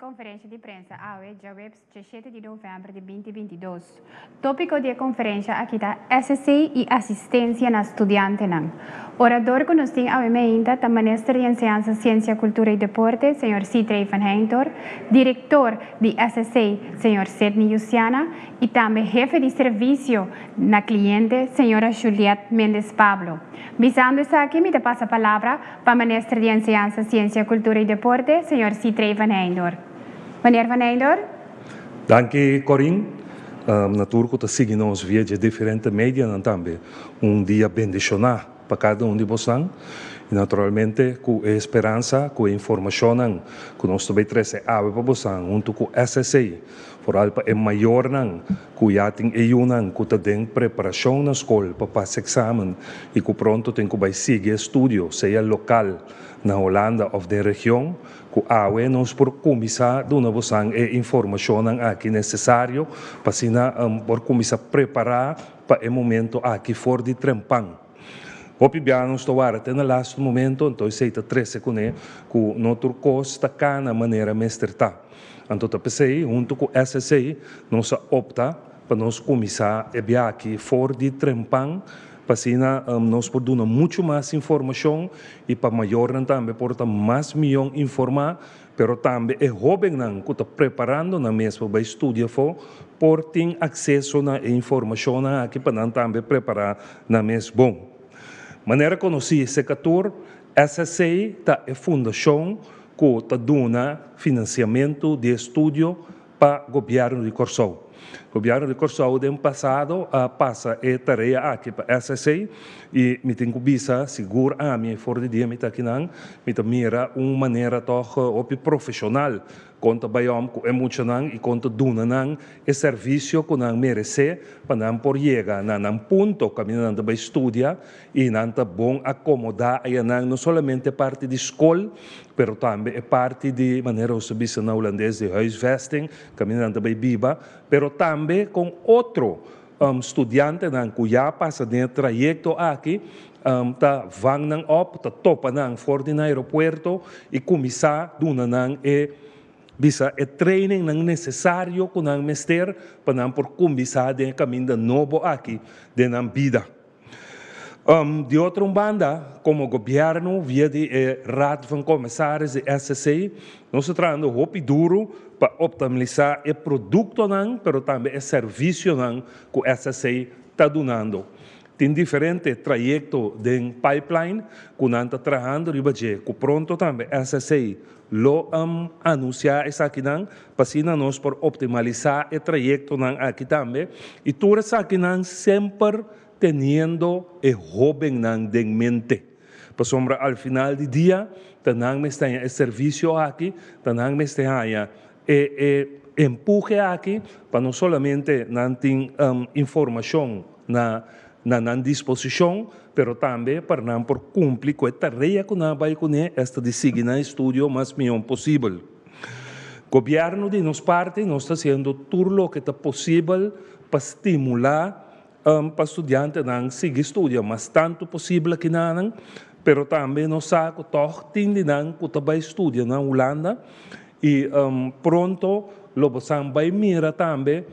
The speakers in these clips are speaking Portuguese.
conferência de imprensa AUE, dia 17 de novembro de 2022. Tópico da conferência aqui está SSI e assistência na estudante. Orador que nós temos ainda é o Ministro de Enseñanza, Ciência, Cultura e Deporte, Sr. Citrey Van Heintor, diretor de SSI, Sr. Sidney Luciana, e também jefe de serviço na cliente, Sra. Juliette Mendes Pablo. Visando isso aqui, me passa a palavra para o Ministro de Enseñanza, Ciência, Cultura e Deporte, Sr. Citrey Van Heintor. Meneer Van Heintor. Dank je, Corinne. Natuurlijk, te seguimos via de diferentes media também. Dia bendicionar para cada de vocês. E, naturalmente, com a esperança, com a informação que nós também trazemos para vocês, junto com a SSI, por algo é maior, que já tem que tem preparação na escola para passar exame e que pronto tem que seguir estudo, seja local, na Holanda ou da região, que nós por começar a dar a informação aqui necessária para começar a preparar para o momento aqui fora de Trempang. Obviamente, estou até no last momento, então sei que 13 com ele, que o nosso curso está cá na maneira mestrita. Então, eu pensei, junto com a SSI, nós opta para nós começar a vir aqui fora de Trempang, Pasina nós podemos muito mais informação e para maior também porta mais milhão informar, pero também é jovem não que está preparando na mesma para estudar por ter acesso na informação aqui para não também preparar na mesma bom. Maneira conhecida esse setor, SSA tá é fundação que está dando financiamento de estudo para o governo de Corsou. O governo de Corsou, no passado, passa a tarefa aqui para a SSA e me tenho que seguro a minha fora de dia, me está aqui não, me está mira uma maneira profissional, conta baiom com emocional e conta duna não é serviço que não merece para não por chegar não ponto caminhando para estudar e não tá bom acomodar aí não somente parte de escola, pero também é parte de maneira o serviço na holandês de huisvesting, caminhando para biba, pero também com outro estudante que já passa de trajeto aqui, vão não tá topa não fora do aeroporto e começar duna não bisa é training não necessário que não mestre para não por começar de caminho novo aqui de na vida. De outra banda, como o governo via de Raad van Commissaris de SSA, nós estamos muito duro para optimizar o produto não, pero também o serviço não que o SSA está dando. Tem diferentes trajetos de pipeline que nós estamos trabalhando e que pronto também SSA lo anunciar isso aqui não, para nós por optimizar o trajeto não aqui também e tudo isso aqui não sempre tendo o jovem não em mente. Para sombra ao final do dia, tanang me está o serviço aqui, tanang me está empurre aqui para não somente não ter informação na disposição, pero também para não por cumprir com a tarefa que não vai com esta de seguir no estudo mais melhor possível. O governo de nossa parte nós está fazendo tudo o que é possível para estimular para estudantes não seguir estudar, mas tanto possível que não, pero também nós sabemos que não que vai estudar na Holanda e pronto lo vai mirar também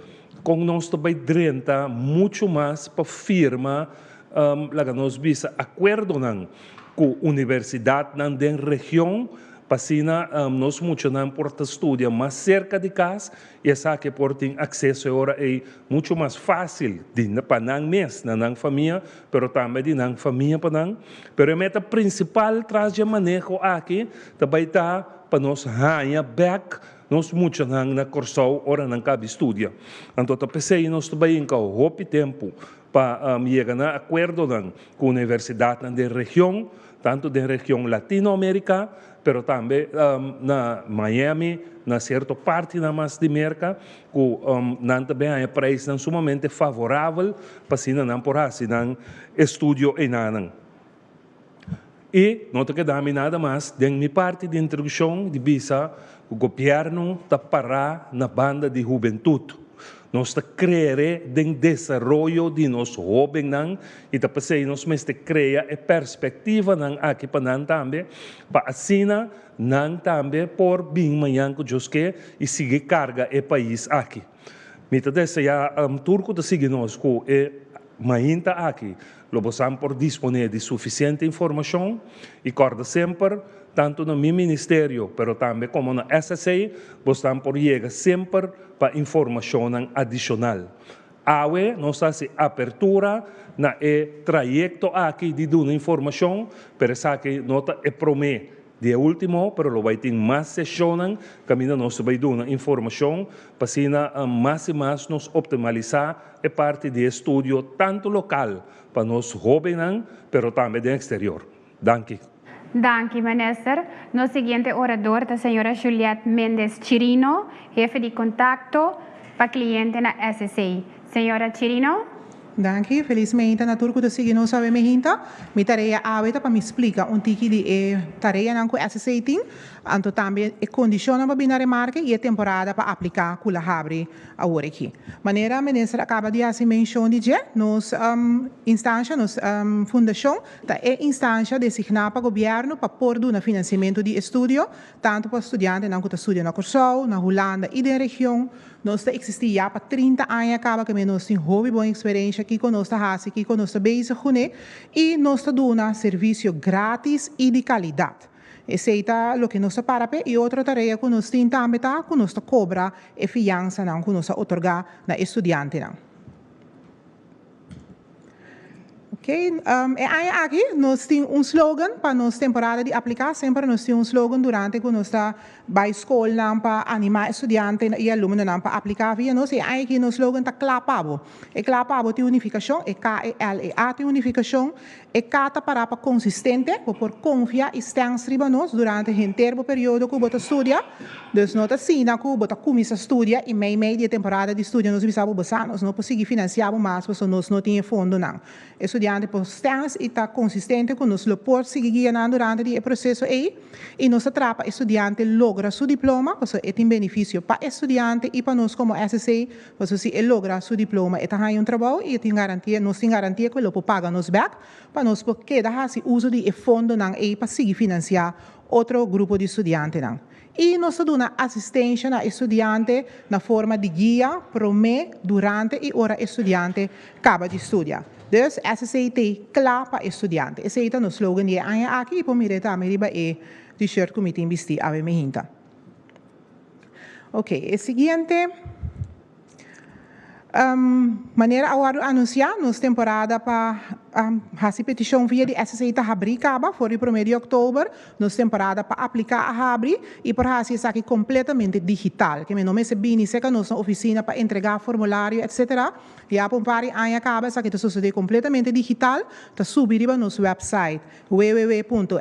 com nós também drenta muito mais para firma lá nós visa acordo não com a universidade não da região para nós muito não porta estudar mais cerca de casa e essa que portem acesso agora é muito mais fácil de para não mês na família, pero também de não família para não, pero a meta principal traz de manejo aqui também está para nós ganhar back nós muito na Corsou ora não cabe estudia. Então eu pensei nós também em que tempo para chegar a acordo com a universidade da região, tanto da região latino-américa, pero também na Miami, na certa parte da mais de América, que não também é preço sumamente favorável para não por assim não estudo e nada. E não te quedamos nada mais, de minha parte de introdução de visa, o governo está parar na banda de juventude. Nós está criando o desenvolvimento de nós jovens e está passando nós mesmo criar a perspectiva aqui para nós também, para assim nós também por bem manhã que Deus quer e seguir carga o país aqui. Mita dessa já turco está seguindo nós com mainta aqui, lo possamos por disponer de suficiente informação e corda sempre tanto no meu ministério, pero também como na SSA, estamos por chegar sempre para informação adicional. Awe, nós temos abertura na trajeto aqui de dar informação, pero essa que nota é promete de último, pero lo vai ter mais sessões, caminho nós vai dar informação, para mais e mais nos optimizar a parte de estudo tanto local para nós jovens, pero também do exterior. Danke. Danke, minister. Nosso seguinte orador é a senhora Juliette Mendes Chirino, jefe de contato para cliente na SSA. Senhora Chirino? Danke, felizmente na turco da signo sabe me hinta, mi tarefa aveta para me explica tiki di tarefa nan ko SSA ting, anto também e condiciona para binare marca e temporada para aplicar kula habri a hora aqui. Maneira ministra acaba de assim mention de je, nos instância, nos fundação, da instância designada para governo para pôr do financiamento de estudo, tanto para estudantes nan ko ta estudia na Corsou, na Holanda e da região. Nós existia já para 30 anos, acaba que nós temos hobby, boa experiência que conosco hasi, que conosco bezig gune, e nós damos um serviço grátis e de qualidade. Esse é o que nós para e outra tarefa que nós temos também que nós cobra e fiança que nós otorga na estudante não. Okay. Aqui nós temos slogan para nossa temporada de aplicar. Sempre nós temos slogan durante que nós está by escola para animar estudantes e alunos para aplicar via nós. E aqui nosso slogan está clapabo. E clapabo tem unificação, e K-E-L-E-A tem unificação, e K está para consistente, por confiar e estar riba nós durante o inteiro período que você estuda. Dus nós assim, que você começa a estudar e meio de temporada de estudo nós precisamos passar, nós não conseguimos financiar mais, porque nós não temos fundo não. Estudante por estar e está consistente com nós por seguir durante o processo e nós atrapa estudante logra seu diploma, porque é um benefício para estudante e para nós como SSA, porque se ele logra seu diploma, ele tem trabalho e tem garantia, nós temos garantia que ele pode pagar nos back, para nós porque dá esse uso de fundo não para seguir financiar outro grupo de estudantes não. E nós damos assistência ao estudante na forma de guia, promê, durante e hora estudante acaba de estudar. Dus SSAT klaar para estudante. Esse é o nosso slogan de aqui e por mim também é t-shirt que me tem vestido a minha hinta. Ok, o seguinte. Maneira agora anunciar nossa temporada para a petição via de SSAT abrir acaba for o 1º de outubro, nossa temporada para aplicar a abrir e por isso isso aqui completamente digital, que meu nome é bem seca nossa oficina para entregar formulário, etc. E a pompar aí acaba isso aqui está suceder completamente digital, está subir para nosso website www.ssa.cw.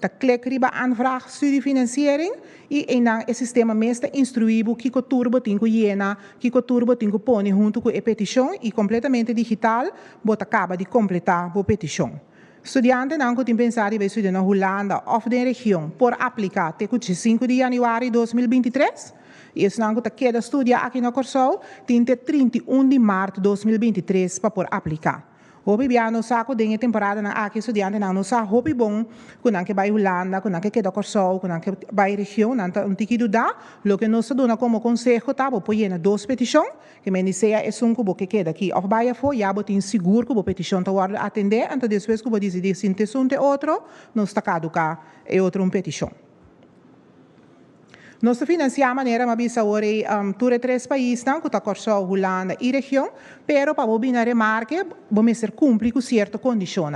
Dan klik riba aanvraag studiefinanciering e dan o sistema mestre instruído que o turbo tem que llena, que o turbo tem que pôr junto com a petição e completamente digital, bota acaba de completar a petição. Estudante não tem pensado em estudar na Holanda ou na região por aplicar até 5 de janeiro de 2023. E esse não que queda estudar aqui na Corsol, tem até 31 de março de 2023 para por aplicar. Hopi biano saco dengue temporada na aqui estudante não sa hopi bom quando que vai Holanda quando que queda Corsol quando que vai região não tá tiki dá lo que nós dona como consejo tá vou pôr na 2 petição que me disse é um cubo que queda aqui of vai for já botin seguro que petição tá guarda atender então depois que vou decidir se tem outro nós tá caducar é outro petição. Nós financiamos de maneira mais hoje todos 3 países, que está Corsol, Holanda e região, pero para o remarque, vamos ser cumprir com certa condição.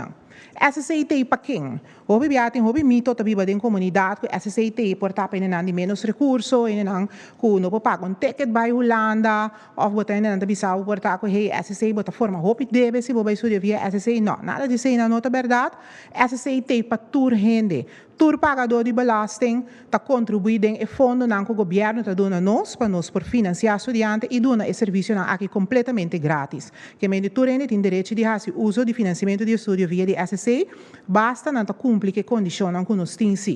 SSAT para quem? Hoje tem hoje mito também da comunidade que SSAT porta para de menos recursos, que não pode pagar ticket para Holanda, ou botar ainda bisa porta com SSAT bota forma hoje deve se vai estudar via SSAT não, nada disso não é verdade. SSAT para tour gente, tour pagador de belasting, está contribuindo em fundo que o governo está dando nós para nós por financiar estudantes e dando esse serviço aqui completamente grátis. Que me tour gente tem direito de fazer uso de financiamento de estudo via de SSAT, basta não cumprir que condição que nós temos.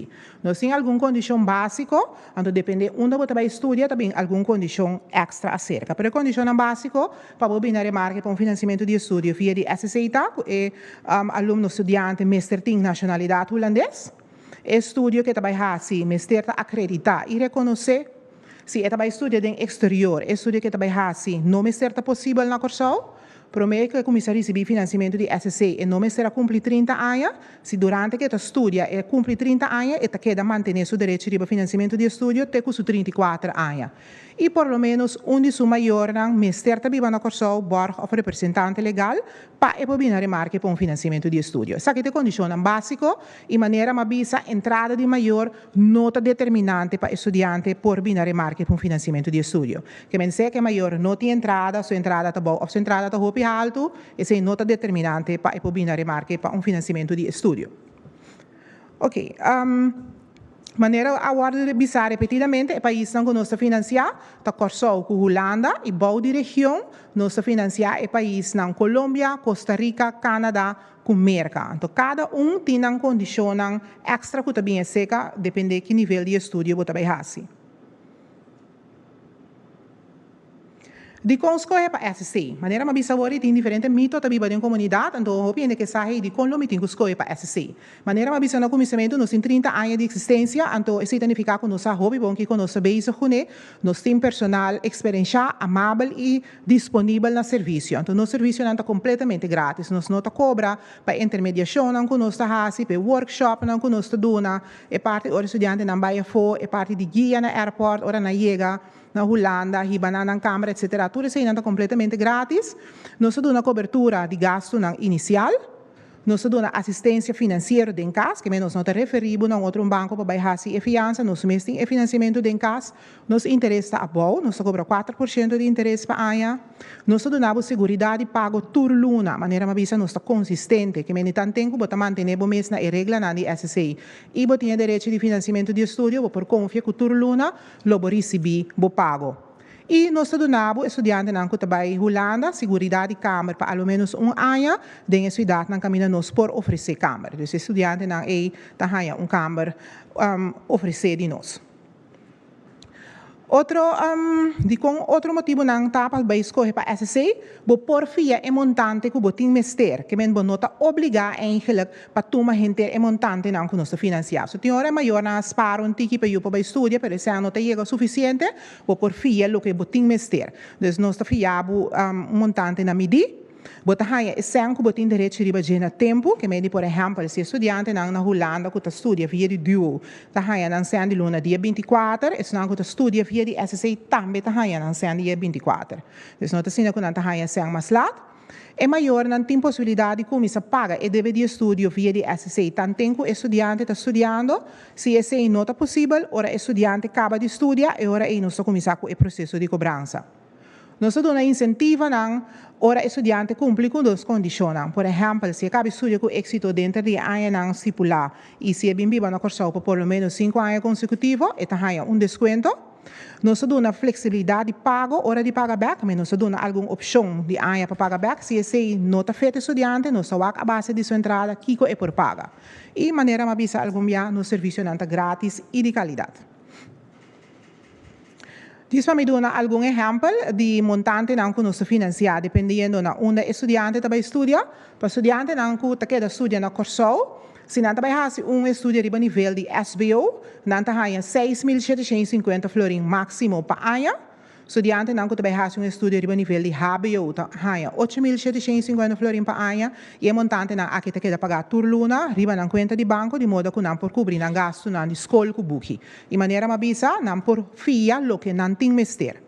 Nós temos alguma condição básica, então depende onde você vai estudar, também alguma condição extra acerca. Pero a condição básica, para você vir remarque para financiamento de estudo via de SSAT, é aluno estudante mestre tem nacionalidade holandesa, estudo que trabalha assim, mestre acreditar e reconhecer se trabalha estudar em exterior, estudo que trabalha assim, não mestre possível na Corsol. Promete que começar a receber financiamento de SSA e não será cumprir 30 anos. Se durante que estuda e cumpre 30 anos, e queda manter seu direito de financiamento de estudo até com 34 anos. E por lo menos de seu maior mestre viva na Corsol, borg ou representante legal, para poder remarque para financiamento de estudo. Essa aqui é a condição básica e maneira mabisa entrada de maior nota determinante para estudante por remarque para financiamento de estudo. Que me diz que maior nota de entrada, sua entrada está boa, ou sua entrada está hopi alto, essa é nota determinante para poder remarque para financiamento de estudo. Ok. Maneira agora de revisar repetidamente, o país que nós financiamos, está Corsol com Holanda e Bau de região, nós financiamos o país na Colômbia, Costa Rica, Canadá, com Merca. Então, cada tem uma condição extra que também é seca, depende de que nível de estudo você vai fazer. Di conscoe para SC. Maneira ma bisawori tem diferente mito tabi ba din comunidade, então hopi que sahi di con lo mitin conscoe para SC. Maneira ma bisa na comissamento nos tem 30 anos de existência, então isso significa que nós hobby bom que conosco base com nós tem personal experiencia, amável e disponível na serviço. Então nosso serviço não está completamente grátis. Nós não cobra para intermediação, não conosco hasi, para workshop, não conosco dona, é parte do estudante não vai for, é parte de guia na airport, ora na chega na Holanda, hibana na câmara, etc. Tudo isso é completamente grátis. Nós damos uma cobertura de gasto inicial. Nós damos assistência financeira em casa, que nós não te referimos a outro banco para baixar a fiança. Nós mesmo temos financiamento em casa. Nos interesse está bom. Nós cobramos 4% de interesse para a AIA. Nós damos segurança de pago por luna. De maneira que nós estamos consistente. Que nós não temos que manter o mês na regra na SSI. E nós temos direito de financiamento de estudo. Por confiar que por luna, nós recebemos o pago. E nós damos estudante na Holanda segurança de câmara para ao menos ano dentro da cidade na caminho nós por oferecer câmara. Então, estudante na tá câmara oferecer de nós. Outro motivo não está para escolher para SSC, por via é montante que tem mester, que men nota obrigar eigenlijk para tomar gente é montante não que nós financiar. Se tem hora maior na sparo um tiki para para estudar, para esse ano chega suficiente, por via lo que tem mester. Então nós fiamos montante na midi. Bota haya esen ku botin direito riba jena tempo que me por exemplo se estudante na Holanda que estudia via de duo ta haya nan sen de luna dia 24 es na que estudia via de SSC também ta haya nan sen dia 24 dus nota sina ku nan ta haya sen mas lat é maior não tem possibilidade de começar a pagar e deve de estudo via de SSC tanto tempo estudante está estudando se esse não está possível ora estudante acaba de estudar e ora aí nós começar com o processo de cobrança. Nós damos incentivo para ora estudante cumprir com duas condições. Por exemplo, se acaba estudo com êxito dentro de ano estipular e se é bem viva na curso por pelo menos 5 anos consecutivos, então há desconto. Nós damos flexibilidade de pago, hora de pagar back, mas nós damos alguma opção de ano para pagar back. Se esse não está feito estudante, nós damos a base de sua entrada, que é por paga. E maneira mais bisa algum dia no serviço não está grátis e de qualidade. Disso me dá algum exemplo de montante que nós financiamos, dependendo de onde o estudante está estudando. Para o estudante que está estudando na curso, se não está estudo de nível de SBO, não está 6.750 florins máximo para ano. Estudante não está estudo de nível de HBO, está 8.750 florins para ano. E o montante que está pagar por luna, riba na conta de banco, de modo que não por cobrir o gasto na escola que buque. De maneira mais bisa, não por fia lo que não tem mester.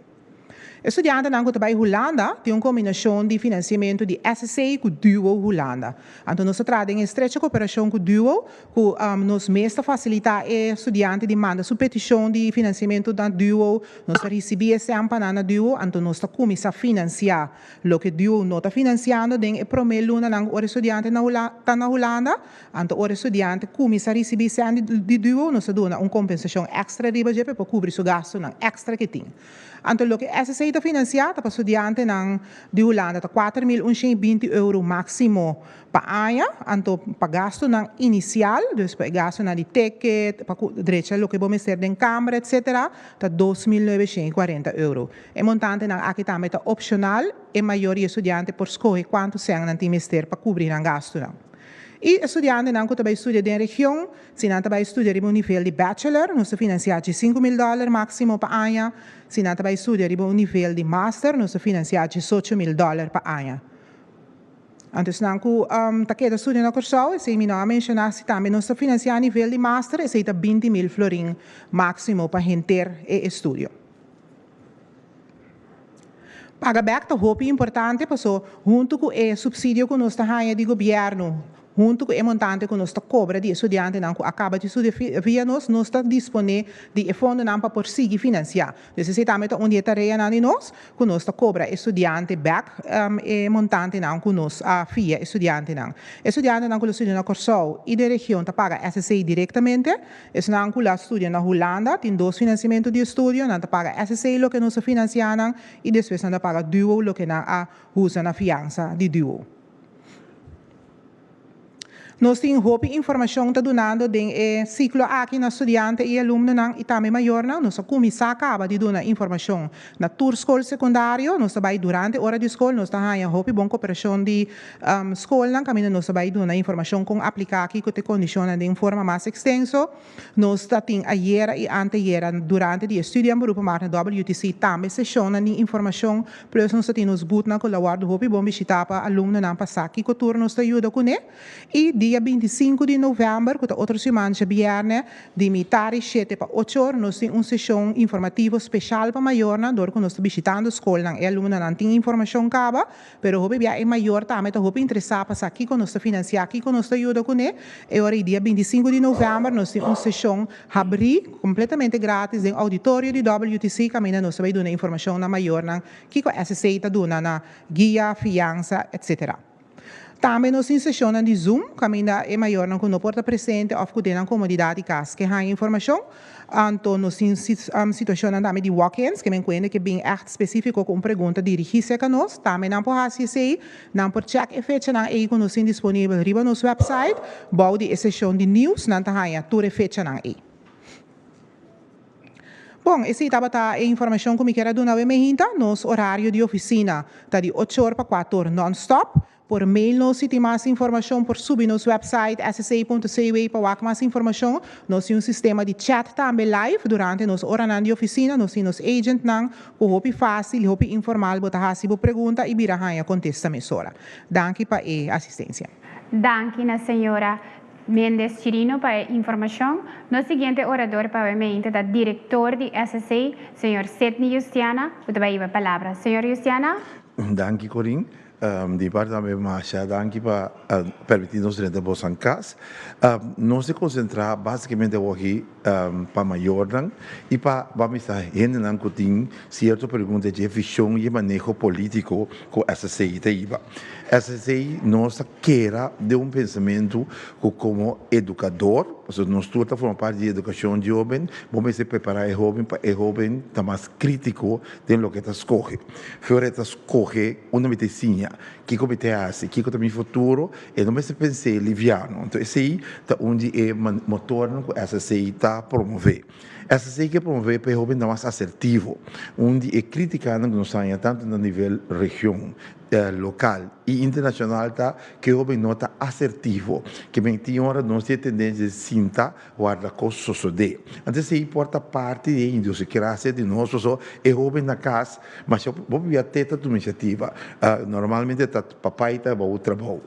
Estudante não que Holanda tem uma combinação de financiamento de SSC com Duo Holanda. Então, nós trazemos em estreita cooperação com Duo, que nos mestre facilita o estudante de manda sua petição de financiamento da Duo, nós recebemos sempre na Duo, então nós começamos a financiar o que Duo não está financiando, den é prometo luna o estudante está na Holanda, então o estudante começa a receber sempre de Duo, nós damos uma compensação extra de budget para cobrir o gasto extra que tem. Então, o que SSC está financiado para estudante de Holanda está 4.120 € máximo para ano, então para gasto inicial, depois para gasto de ticket, para direito o que vamos ter em câmara, etc., está 2.940 €. O montante aqui também está opcional, e a maioria estudante por escolher quanto são no trimestre para cobrir o gasto. E estudante que também estuda na região, se não também estuda em nível de bachelor, nós financiamos $5.000 máximo para ano. Se não também estuda em nível de master, nós financiamos $8.000 para ano. Então, se não está estudando na curso, se não mencionar se também nós financiamos a nível de master, se está 20.000 florins máximo para render o estudo. Paga back é muito importante, porque junto com o subsídio que nós temos de governo, junto com o montante que nós cobra de estudante que acaba de estudar via nós está disponível de fundo para por seguir financiar. Então, se também um dia tarefa de nós, que nós cobra estudante back e montante que nós via estudante Estudante que estuda na curso e da região paga SSC diretamente, es não que estuda na Holanda, tem dois financiamentos de estudo, não paga SSC lo que nós financiamos e depois não paga Duo lo que usa na fiança de Duo. Nós temos hope informação tá donando den ciclo aqui na estudante e aluno nang itame maior nang nós começar acaba de donar informação na tour escola secundário nós vai durante hora de escola nós tá há hope bom cooperação de escola nang caminho nós vai donar informação com aplicar aqui que te condiciona de forma mais extenso nós tá tem ayer e anteyer durante de estudo em grupo mar na WTC também sessão de informação plus nós tem nos boot na colaborar do hope bom visitar para aluno nang passar aqui que tour nós tá ajuda com e dia 25 de novembro, que é outra semana de viernes, de metade 7 para 8 horas, nós temos uma sessão informativa especial para maior, onde nós estamos visitando a escola, e alunos não têm informação caba, mas o hobby é maior também, o hobby interessado para aqui, que nós financiar aqui, que nós ajuda com ele, e agora dia 25 de novembro, nós temos uma sessão abrir, completamente grátis, no auditório de WTC, que nós vai dar informação na maior, que a SCI está dando na guia, fiança, etc. Também nós temos sessão de Zoom, que é maior não quando porta presente ou que tem a comodidade de casa que há informação. Então nós temos situação também de walk-ins, que me conhece que é bem específico com pergunta dirigida a nós. Também não pode ser, não pode check e fecha não é que nós temos disponível riba no nosso website, bom de sessão de news, não tá há tudo fecha não é. Bom, essa estava a informação que me quero dar na minha nosso horário de oficina está de 8 horas para 4 horas non-stop. Por mail nós temos mais informação por subir nosso website ssa.cwa para mais informação. Nós temos um sistema de chat também live durante nossa hora de oficina. Nós temos agent não, o hopi fácil, hopi informal, botar a pergunta e vira a contesta mesora. Danke para a assistência. Danke na senhora Mendes Chirino para a informação. No seguinte orador para o da diretor de SSA, senhor Sidney Justiana, você vai a palavra. Senhor Justiana. Danke, Corinne. Departamento Marcha, danke para permitir-nos dentro da nossa casa. Nós se concentrar basicamente aqui para maior e para vamos estar rendendo que tem certa pergunta de visão e manejo político com essa CITIBA. Essa CI nós quer de pensamento como educador, nós todos formamos parte de educação de jovem, vamos se preparar o jovem para o jovem estar mais crítico de lo que está escolhe. Fora está escolhe uma medicina que como te hace, que também futuro, e não se pensar liviano. Então esse aí está onde é motor que essa CI está promover. Essa CI que promover para o jovem mais assertivo, onde é criticando que nós saia tanto no nível região, local e internacional tá que o não está assertivo que bem tem hora nós temos tendência de sinta guarda coisa suceder então se importa parte de indústria que raça de nós só é jovem na casa mas eu vou ver até a iniciativa normalmente tá papai tá para o trabalho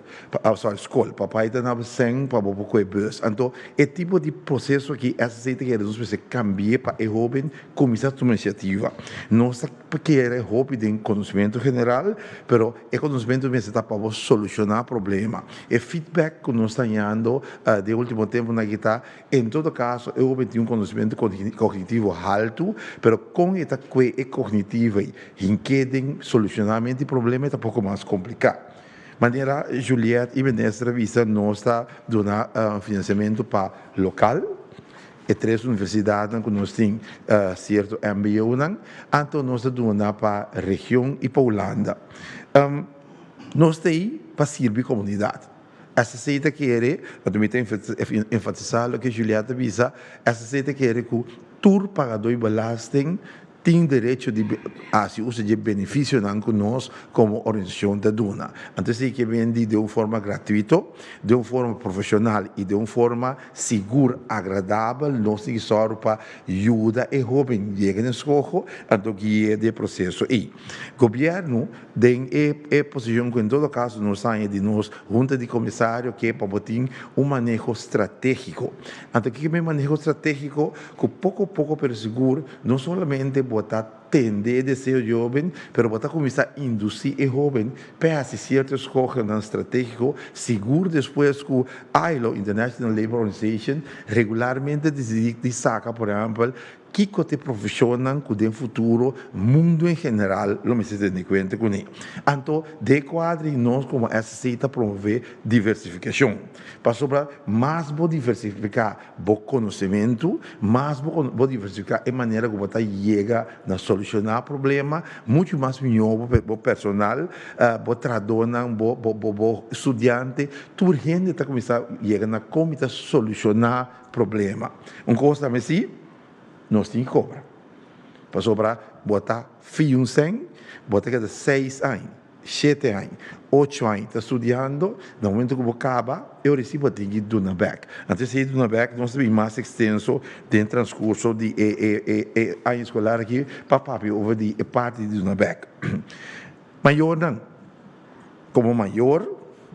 só escola papai tá na sem para o pouco bus então é tipo de processo que essa gente que nós precisa cambiar para o jovem começar a iniciativa nós quer jovem de conhecimento general pero é conhecimento mesmo está para solucionar problema. É feedback que nós estamos dando de último tempo na guitarra. Em todo caso, eu tenho um conhecimento cognitivo alto, mas com esta coisa cognitiva, em solucionamento de problema é um pouco mais complicado. Maneira, Juliette e Vanessa Vista nós está dando financiamento para local, e 3 universidades que nós temos certo MBO, então nós estamos dando para a região e para a Holanda. Nós temos para servir a comunidade. Essa seita quer, eu também tenho enfatizado que Julieta visa, essa seita quer que o tour pagador belasting tem direito a se usa de benefício nós como organização da Duna. Então, se que vende de uma forma gratuita, de uma forma profissional e de uma forma segura, agradável, nós temos só para ajudar e jovem chega na escola, então que é de processo. E o governo tem a posição que em todo caso nós temos de nós, junta de comissário, que é para ter um manejo estratégico. Então, que é um manejo estratégico que pouco a pouco, pero seguro, não somente botar tender de ser jovem, pero botar começar a induzir o jovem para se certas coisas não estratégico, seguro depois que a ILO, International Labour Organization, regularmente saca, por exemplo, que te profissionam com o futuro, mundo em geral, lo me se tem conta com ele. Então, de quadro, nós como SCI promover diversificação. Para sobre mais vou diversificar o conhecimento, mais vou diversificar a maneira como você chega a solucionar problema, muito mais melhor para o personal, para o trabalhador, para o estudante, toda gente está começando a chegar a como solucionar problema. Coisa assim, nós temos que cobrar. Para sobrar, botar filho sem, botar cada 6 anos, 7 anos, 8 anos, está estudando, no momento que acaba, eu recebo de Duna Back. Antes de Duna Back, nós temos mais extenso dentro do transcurso de ano escolar aqui, para over de parte de Duna Back. Maior não, como maior,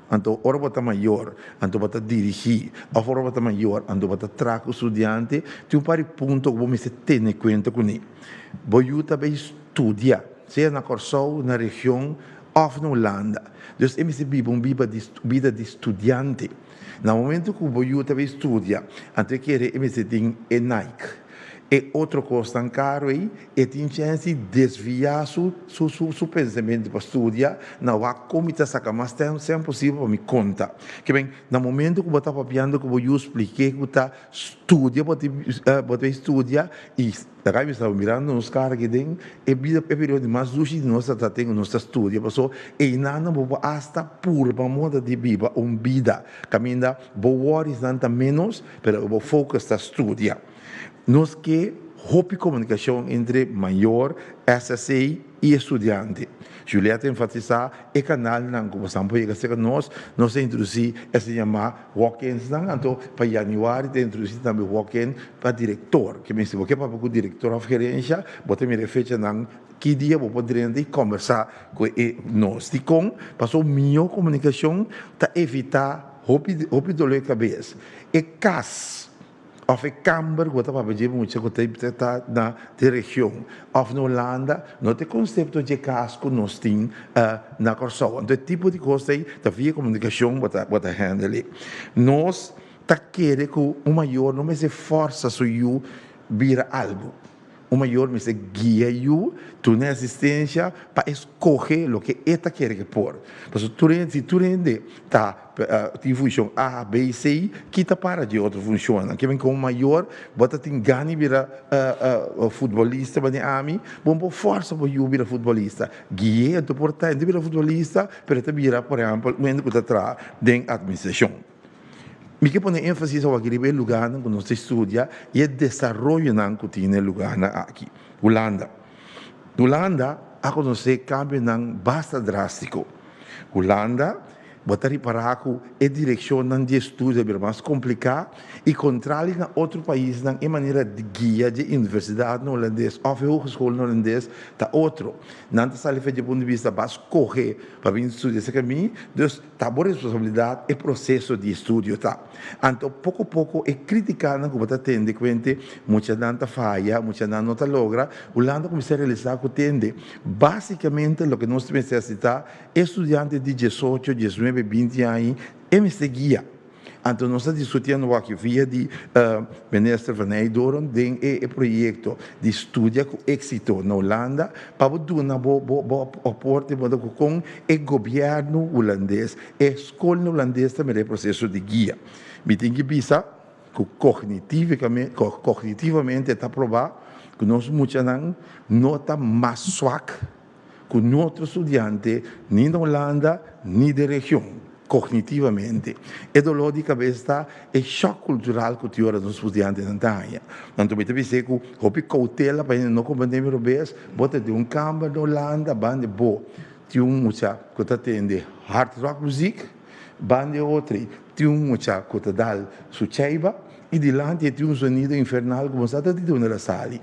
então, ora bota maior, então bota dirigir, ora bota maior, então bota trago o estudante, tem um par de pontos que você tem em conta com ele. Você também estudar, seja na Corsol, na região, ou na Holanda. Então, você vive uma vida de estudante. No momento que você também estuda, então quer você tem Nike. E outra coisa tão caro aí, é tem chance de desviar seu pensamento para estudar, não há como está sacando, mas é possível para me contar. Que bem, no momento que você está papiando, que eu expliquei que você estuda, você estuda, e daí você está mirando nos caras que tem, é o período mais difícil de nós está tendo nossa estudo, porque e nada vou hasta puro para moda de vida, vida, caminha, vou worries nada menos, pero vou foco está estudar. Nós que houve comunicação entre maior, SSI e estudante. Julieta enfatizar o canal não como sampai que nós introduzir esse chamar walk-ins não, então para janeiro de introduzir também walk-in para diretor, que me se você para o diretor of gerência, você me refere não que dia vou poder conversar com nós, de com passou melhor comunicação para evitar houve dor de cabeça. E caso of a Camber, que estava fazendo muito, que está na região. Of na Holanda, não tem conceito de casco nós temos na Corsol. Então, tipo de coisa aí, da via comunicação, bota handle. Nós tá querendo que o maior não se força sobre eu vira algo. O maior me se guia eu, tu na assistência para escolher o que esta quer que pôr. Se tu rende, tá tem função A, B e C, que tá para de outra funciona. Que vem com o maior, bota tem ganho vira futebolista, para a mim, bom força para eu virar futebolista. Guia, tu portante vira futebolista, para te virar, por exemplo, o momento que tu atrás dentro administração. Me que põe ênfase sobre aquele lugar que nós estuda e o desenvolvimento que tem no lugar aqui. Holanda, a conhecer cambio bastante drástico. Holanda, botar reparar que a direção de estudo é mais complicada e contrário em outro país, em maneira de guia de universidade holandesa ou hogeschool holandesa, está outro. Não está ali do ponto de vista para escolher para vir estudar esse caminho, então está boa responsabilidade e processo de estudo. Então, pouco a pouco, é criticando que você tem de conta, muita gente falha, muita gente não logra, Holanda começa a realizar que tem basicamente o que nós necessitamos é estudantes de 18, 19, 20 anos, e me seguia. Então, nós estamos discutindo aqui via de ministro Van Eydoren, tem o projeto de estudo com êxito na Holanda, para dar um aporte com o governo holandês, e a escola holandesa também é processo de guia. Me tem que pensar que cognitivamente está provado que nós muitos não estamos mais swak que outros estudantes, nem da Holanda, nem da região, cognitivamente. E dolor de cabeça é choque cultural que tem os estudantes na Itália. Então, eu pensei que houve cautela para não compreender europeus, bota de câmara na Holanda, banda boa. Tem muita que atende hard rock music, banda outra, tem muita que dá suceiba, e de lá tem um sonido infernal como está dentro da sala.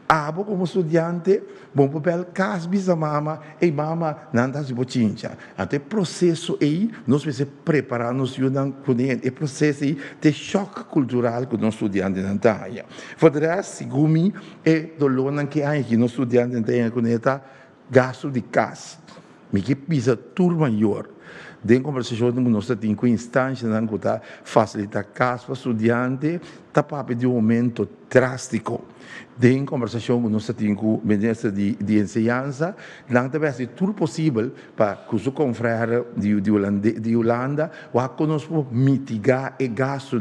Abo como estudante, bom papel, casbis a mama, e mama não está se bochincha. Até processo aí, nós precisamos preparar, nos ajudar com o processo aí de choque cultural que nós estudantes não têm. Fodera, segundo mim, é dolor que há aqui, nós estudantes não têm com esta gasto de casa. Me que pisa turma maior. de conversação com nós temos com instância que tá facilitar caso para estudante tá para de um aumento drástico de conversação com nós temos com ministro de ensinança não deve ser tudo possível para que os confrères de Holanda o conosco mitigar o gasto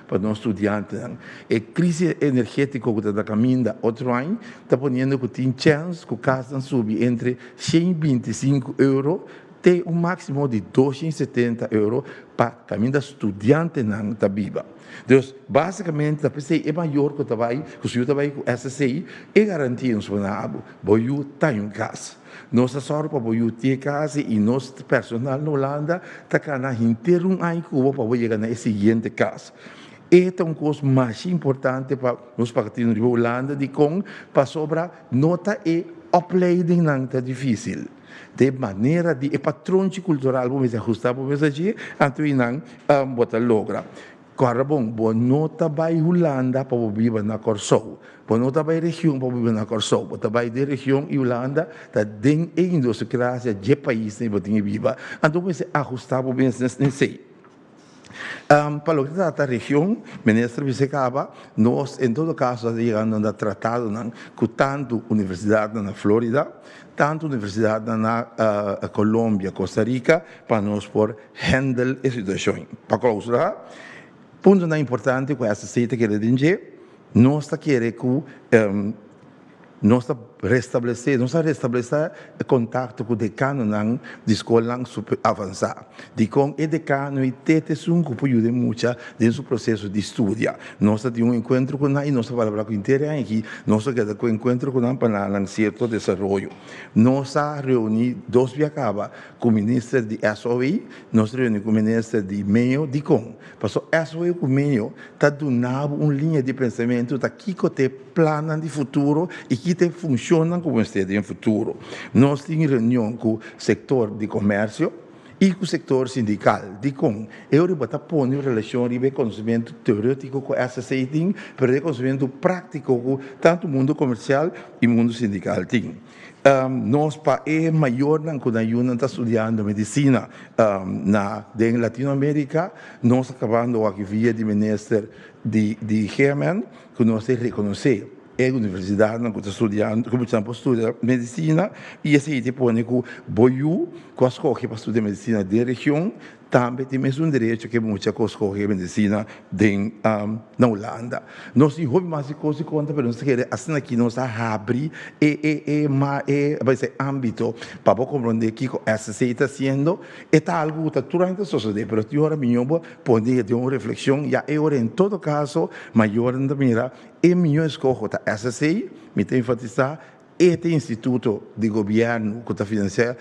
para nós estudantes a crise energética que está caminhando outro ano está ponendo que tem chance que o gasto subi entre 125 euros até um máximo de 270 euros para caminhar estudante não tá viva. Então, basicamente, a pessoa é maior que o trabalho, que o senhor trabalha com SSI, e garantia nos panabos, boiu tá em casa. Nossa sorte para boiu ter casa e nosso personal na Holanda está cana inteiro ano para chegar na seguinte casa. Este é um custo mais importante para os partidos de Holanda de para sobrar nota e opleiding não tá difícil. De maneira de patrão cultural vamos ajustar para essa gente, então não botar logra. Agora bom, boa nota vai Holanda para viver na Corsou, boa nota vai região para viver na Corsou, boa vai de região e Holanda tá dentro da indústria de país nem botinha viva, então vamos ajustar para essa gente. Para o que trata a região, o ministro Vicecaba, nós, em todo caso, chegando a tratado com tanto universidade na Flórida, tanto universidade na Colômbia, Costa Rica, para nós por handle a situação. Para clausurar, ponto importante com essa cita que ele dizer, nós queremos que nós restabelecer contato com o decano de escola super avançada. De com o decano e tete sunco pode ajudar muito nesse processo de estudo. Nós temos um encontro com ele e nós vamos falar com interesse aqui. Nós temos um encontro com ele para um certo desenvolvimento. Nós reunimos 2 dias com o ministro de SOE, nós reunimos com o ministro de meio de com. Porque o SOE com o meio está dando uma linha de pensamento da que tem plano de futuro e que te funciona como estado em futuro. Nós temos reunião com o setor de comércio e com o setor sindical. De com, eu vou pôr em relação ao conhecimento teórico com essa setting, para o conhecimento prático com tanto o mundo comercial e o mundo sindical. Nós, para é maior quando a União está estudando medicina na Latinoamérica, nós acabamos aqui via de ministro de German, que nós reconhecer a universidade que está estudando, que está estudando medicina, e esse aí põe que boiu, que escolhe para estudar medicina de região, também tem mesmo direito que muita coisa escolhe medicina na Holanda. Nós temos mais coisas que conta, mas nós queremos assim aqui nós abrir vai ser âmbito para compreender que essa se está sendo está algo que está durante a sociedade, mas eu agora melhor poder ter uma reflexão e agora em todo caso maior ainda mira é melhor escolher essa se me tem enfatizar este instituto de governo que está financiando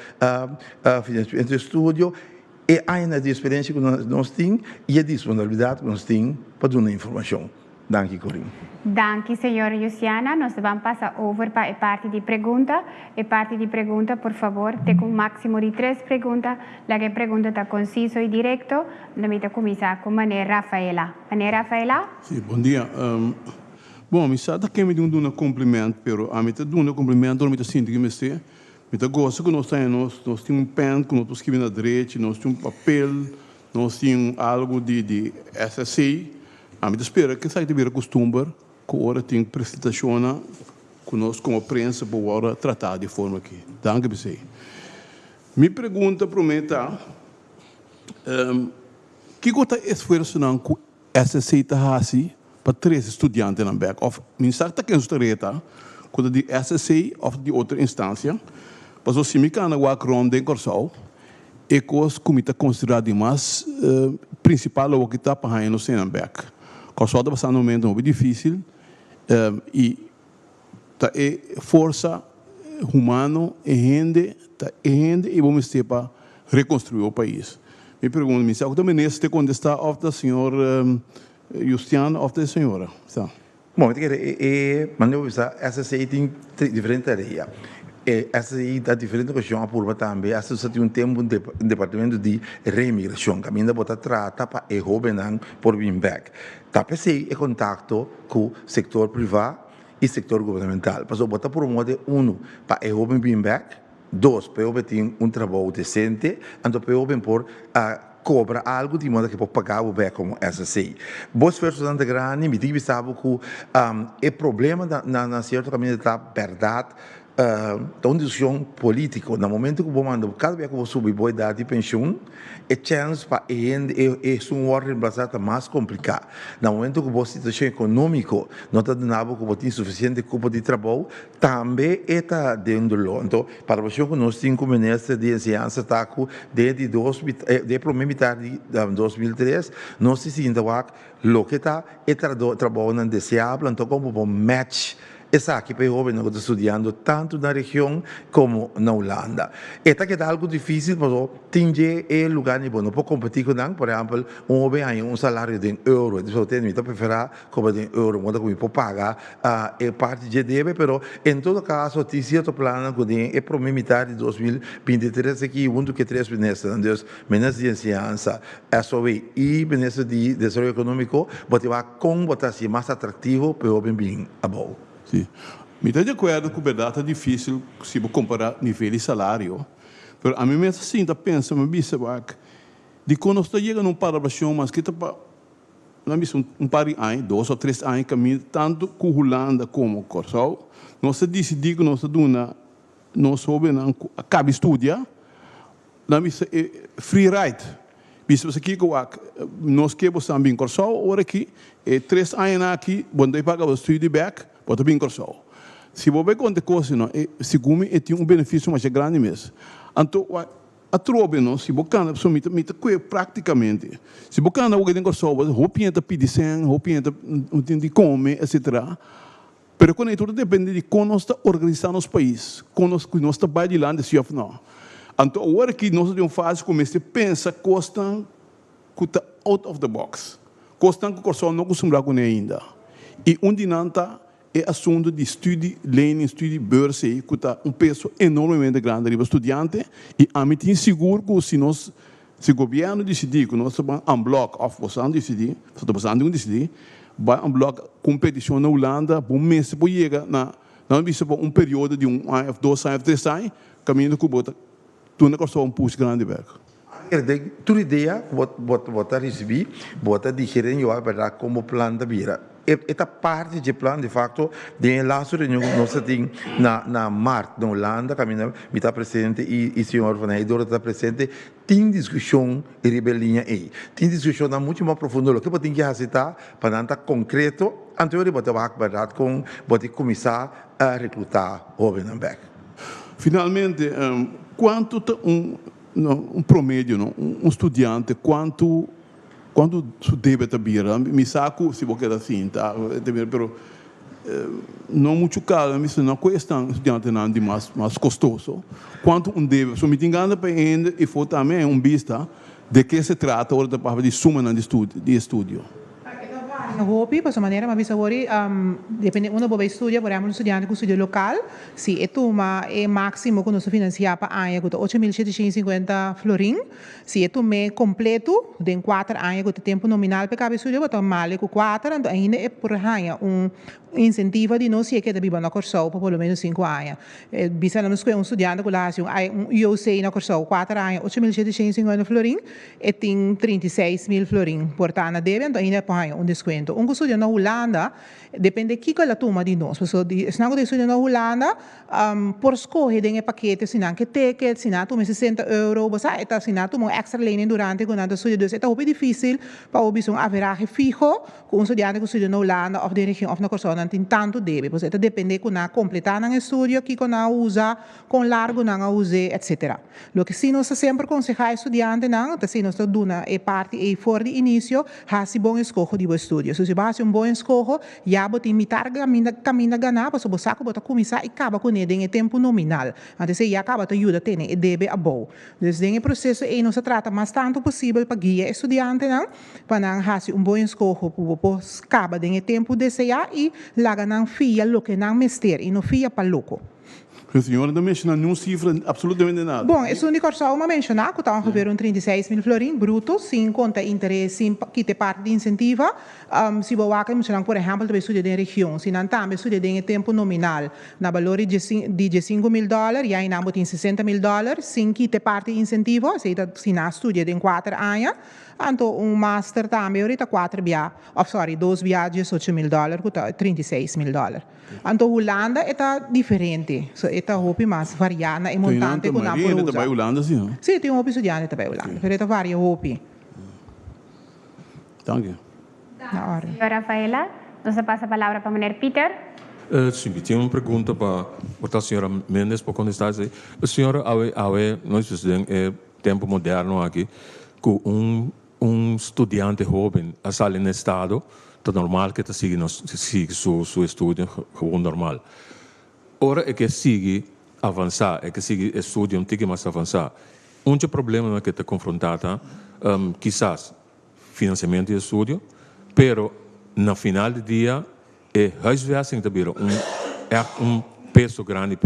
financiamento estudo e ainda a experiência que nós temos e a disponibilidade que nós temos para dar informação. Danke, Corinne. Danke, senhora Luciana. Nós vamos passar over para a parte de pergunta. A parte de pergunta, por favor, tem um máximo de 3 perguntas. A pergunta está concisa e direto. Vamos começar com Mané Rafaela. Mané Rafaela? Sim, bom dia. Bom, me sabe que me deu um cumprimento, mas a mim deu um cumprimento, eu sinto que me sei. Eu gosto que nós temos um pen, que nós escrevemos na direita, nós temos papel, nós temos algo de SSI. A mim espera que saia de vir costume, que agora tem apresentação, que nós como prensa para agora tratar de forma aqui. Danke você. Me pergunta para mim, que gota esforço não que SSI está assim para 3 estudantes na back? Of, me sabe que é uma quando de SSI ou de outra instância. Mas o Simicana o acrônimo de Corsol é coisa que está considerado mais principal o que está para no Senenbeck. Corsol está passando um momento muito difícil e é força humana e vamos ter para reconstruir o país. Me pergunto, me se o ministro contestar ou da senhora Justiano ou da senhora? Bom, essa tem diferentes áreas. Essa é diferente questão por também. Essa tem um tempo um departamento de reimigração que ainda pode tratar para o jovem por vir back. Tapi se é contato com o setor privado e setor governamental. Porque pode promover para o jovem vir back Dois, para eu ter trabalho decente, então para eu por cobra algo de modo que pode pagar o bem como SSI. Boas pessoas da grande, me digo sabe que o problema na certo caminho da verdade da uma discussão política, no momento que você manda cada vez que você subir boa idade de pensão, a chance para é um ordem reemplaçada mais complicado. No momento que você situação econômica não está dando que você tem suficiente culpa de trabalho, também está dentro do então para você que nós temos como ministro de ensinança está desde a primeira metade de 2003, nós se sentimos lo que está trabalho não desejável, então como um match essa aqui para jovens que estão estudando tanto na região como na Holanda. Esta que é algo difícil, mas tem é lugar de bom. Não pode competir com por exemplo, jovem tem salário de euro, então tem que preferir como de euro, quando que pode pagar parte de deve, mas em todo caso tem certo plano que tem para a metade de 2023 aqui onde que três ministros, então ministro de ensinança, SOE e ministro de desenvolvimento econômico, vai como botar assim mais atrativo para o jovem bem a bom. Sim. Me estou de acordo que a verdade é difícil se você comparar nível de salário. Mas a mim me sinto pensa, me disse de quando nós chegamos num parabaixão, mas que está um par de anos, 2 ou 3 anos caminho, tanto com Holanda como com Corsol, nós decidimos que nós duna, nós soubemos acaba estudar, nós free ride. Bisa você aqui nós que você também Corsol, ora aqui 3 anos aqui, quando eu pago o estudo back pode vir Corsol. Se você conta coisa, não, segundo me, tem benefício mais grande mesmo. Então, a trobe, não, se você canta, praticamente, se você canta alguém em Corsol, você pinta pedir sem, você pinta de comer, etc. Mas quando tudo depende de como nós estamos organizando os países, como nós estamos bailando, se ou não. Então, agora que nós temos fase como este pensa, costam out of the box. Costam que o Corsol não costuma com ainda. E onde não está é assunto de estudo, learning, estudo, bolsa, que está peso enormemente grande para o estudante. E a mim tenho seguro que se o governo decidir que nós vamos bloco, ou você decidir, vai bloco competição na Holanda, por mês para chegar na período de 1 ano, 2 anos, 3 anos, caminho que bota tu não consegue push grande back. Tua ideia, bota receber, bota digerir e vai como plano da vida. Esta parte do plano, de facto, de laço reunião que nós temos na Marte, na Holanda, caminho está presente e o senhor Van Heidor está presente, tem discussão e rebelião aí. Tem discussão muito mais profunda, o que você tem que aceitar para não estar concreto, antes de você vai com você começar a recrutar jovens back. Finalmente, quanto promédio, um estudante, quanto deve ter? Me saco se você quer assim, tá? Mas não muito caro, mas não questão estudante não de mais custoso. Quanto deve? Se me engano para ainda e for também vista de que se trata hora da parte de suma de estudo. Hopi, per maneira, ma bisa ori, depende uno dove studia, vorremmo un studiante con studio locale, sì, e tu ma è massimo con nostro finanziato anni con 8.750 florin, sì, e tu me completo, den 4 anni con tempo nominale per capo studio, ma male con 4, e ainda è per un incentivo di non si è che dobbiamo una corso per almeno 5 anni. Bisogna un studiante con la un IOC in corso 4 anni, 8.750 florin e tin 36.000 florin. Portando deve, ainda poi un desconto. Un studio na Holanda, depende chi la toma di noi. Se non di studio na Holanda, per scogliere dei pacchetti, se anche ticket, se non tu 60 euro, se non tu extra lening durante con lo studio, è un po' difficile, però bisogna avere fijo con un studiante che studia na Holanda, o di regione, o una corso tanto deve, pois depende com na completar na estudio, que com na usa, com largo na usa, etc. Lo que sim nós sempre aconselhamos estudante não, tá sim nós duna é parte e for de início, ha si bom escolho de estudio. Se base bom escolho, já bota imitar caminha ganhar, para o saco bota começar e acaba com ele em tempo nominal. Antes se já acaba te ajuda tem e deve a bom. Desde o processo e nós trata mais tanto possível para guiar estudante não, para não ha si bom escolho para acaba em tempo desejar e laga não fia lo que não mester e não fia para louco. A senhora não menciona nenhuma cifra, absolutamente nada. Bom, é único só uma mencionar que está um 36 mil florin bruto, sem conta interesse, que te parte de incentiva. Se você mencionar, por exemplo, também estuda em região, se não também estuda em tempo nominal, na valor de $5 mil, e aí não tem $60 mil, sem que te parte de incentivo, se não estuda em 4 anos, então master também, ahorita 2 viagens, $8 mil, $36 mil. Então, Holanda está diferente. Está hopi mais variada e montante com a Maria também Holanda, sim. Sim, tem hopi estudante também Holanda. Mas está varia hopi. Danke. Na hora. Senhora Rafaela, nós passa a palavra para o Mr. Peter. Sim, tinha uma pergunta para a senhora Mendes, para contestar. A senhora, nós estudamos tempo moderno aqui, com estudante jovem a sair no estado, é normal que está seguindo seu estudo como normal. Ora é que sigue avançar, é que sigue estudo um pouco mais avançar. Problema que está confrontado, quizás financiamento de estudo, pero no final do dia é huisvesting também peso grande,